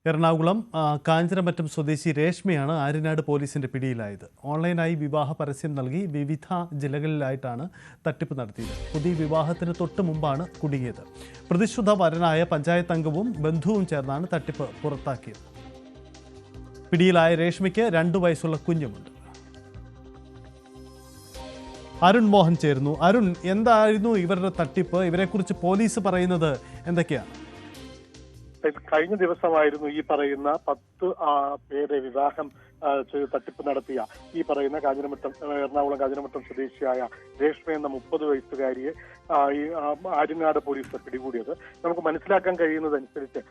എറണാകുളം കാഞ്ഞിരമറ്റം സ്വദേശി രേഷ്മയാണ് ആര്യനാട് പോലീസിന്റെ പിടിയിലായത്. ഓൺലൈനായി വിവാഹ പരസ്യം നൽകി വിവിധ ജില്ലകളിലായിട്ടാണ് തട്ടിപ്പ് നടത്തിയത്. പുതിയ വിവാഹത്തിന് തൊട്ട് മുമ്പാണ് കുടുങ്ങിയത്. പ്രതിശ്രുത വരനായ പഞ്ചായത്ത് അംഗവും ബന്ധുവും ചേർന്നാണ് തട്ടിപ്പ് പുറത്താക്കിയത്. പിടിയിലായ രേഷ്മയ്ക്ക് 2 വയസ്സുള്ള കുഞ്ഞുമുണ്ട്. അരുൺ മോഹൻ ചേരുന്നു. അരുൺ, എന്തായിരുന്നു ഇവരുടെ തട്ടിപ്പ്? ഇവരെക്കുറിച്ച് പോലീസ് പറയുന്നത് എന്തൊക്കെയാണ്? കഴിഞ്ഞ ദിവസമായിരുന്നു ഈ പറയുന്ന 10 പേരെ വിവാഹം ചെയ്ത് തട്ടിപ്പ് നടത്തിയ ഈ പറയുന്ന എറണാകുളം കാഞ്ഞിരമറ്റം സ്വദേശിയായ രേഷ്മ എന്ന 30 വയസ്സുകാരിയെ ഈ ആര്യനാട് പോലീസ് പിടികൂടിയത്. നമുക്ക് മനസ്സിലാക്കാൻ കഴിയുന്നതനുസരിച്ച്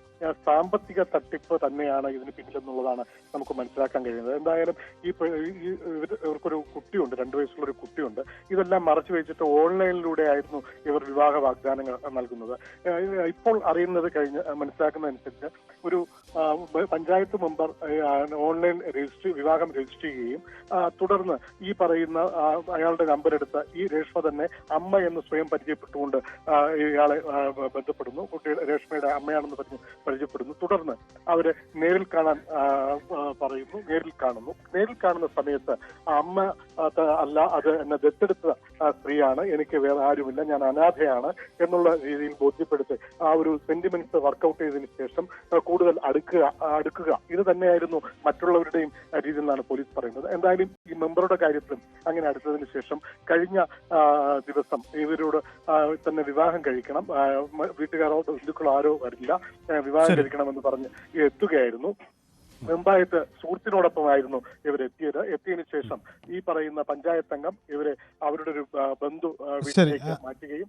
സാമ്പത്തിക തട്ടിപ്പ് തന്നെയാണ് ഇതിന് പിന്നിലെന്നുള്ളതാണ് നമുക്ക് മനസ്സിലാക്കാൻ കഴിയുന്നത്. എന്തായാലും ഇവർക്കൊരു കുട്ടിയുണ്ട്, 2 വയസ്സുള്ള ഒരു കുട്ടിയുണ്ട്. ഇതെല്ലാം മറച്ചു വെച്ചിട്ട് ഓൺലൈനിലൂടെ ആയിരുന്നു ഇവർ വിവാഹ വാഗ്ദാനങ്ങൾ നൽകുന്നത്. ഇപ്പോൾ അറിയുന്നത് മനസ്സിലാക്കുന്നതനുസരിച്ച് ഒരു പഞ്ചായത്ത് മെമ്പർ ഓൺലൈൻ വിവാഹം രജിസ്റ്റർ ചെയ്യുകയും തുടർന്ന് ഈ പറയുന്ന അയാളുടെ നമ്പർ എടുത്ത് ഈ രേഷ്മ തന്നെ അമ്മ എന്ന് സ്വയം പരിചയപ്പെട്ടുകൊണ്ട് ഇയാളെ ബന്ധപ്പെടുന്നു. കുട്ടിയുടെ രേഷ്മയുടെ അമ്മയാണെന്ന് പറഞ്ഞ് പരിചയപ്പെടുന്നു. തുടർന്ന് അവര് നേരിൽ കാണാൻ പറയുന്നു. നേരിൽ കാണുന്ന സമയത്ത് അമ്മ അല്ല, അത് എന്നെ ദത്തെടുത്ത സ്ത്രീയാണ്, എനിക്ക് വേറെ ആരുമില്ല, ഞാൻ അനാഥയാണ് എന്നുള്ള രീതിയിൽ ബോധ്യപ്പെടുത്തി ആ ഒരു സെന്റിമെന്റ്സ് വർക്കൗട്ട് ചെയ്തതിനു ശേഷം കൂടുതൽ അടുക്കുക ഇത് തന്നെയായിരുന്നു മറ്റുള്ളവരുടെയും രീതിയിൽ നിന്നാണ് പോലീസ് പറയുന്നത്. എന്തായാലും ഈ മെമ്പറുടെ കാര്യത്തിലും അങ്ങനെ അടുത്തതിന് ശേഷം കഴിഞ്ഞ ദിവസം ഇവരോട് തന്നെ വിവാഹം കഴിക്കണം, വീട്ടുകാരോ ബന്ധുക്കളോ ആരോ വരില്ല, വിവാഹം കഴിക്കണമെന്ന് പറഞ്ഞ് എത്തുകയായിരുന്നു. മുംബൈത്ത് സുഹൃത്തിനോടൊപ്പമായിരുന്നു ഇവരെത്തിയത്. എത്തിയതിനു ശേഷം ഈ പറയുന്ന പഞ്ചായത്ത് അംഗം ഇവരെ അവരുടെ ഒരു ബന്ധു വീട്ടിലേക്ക് മാറ്റുകയും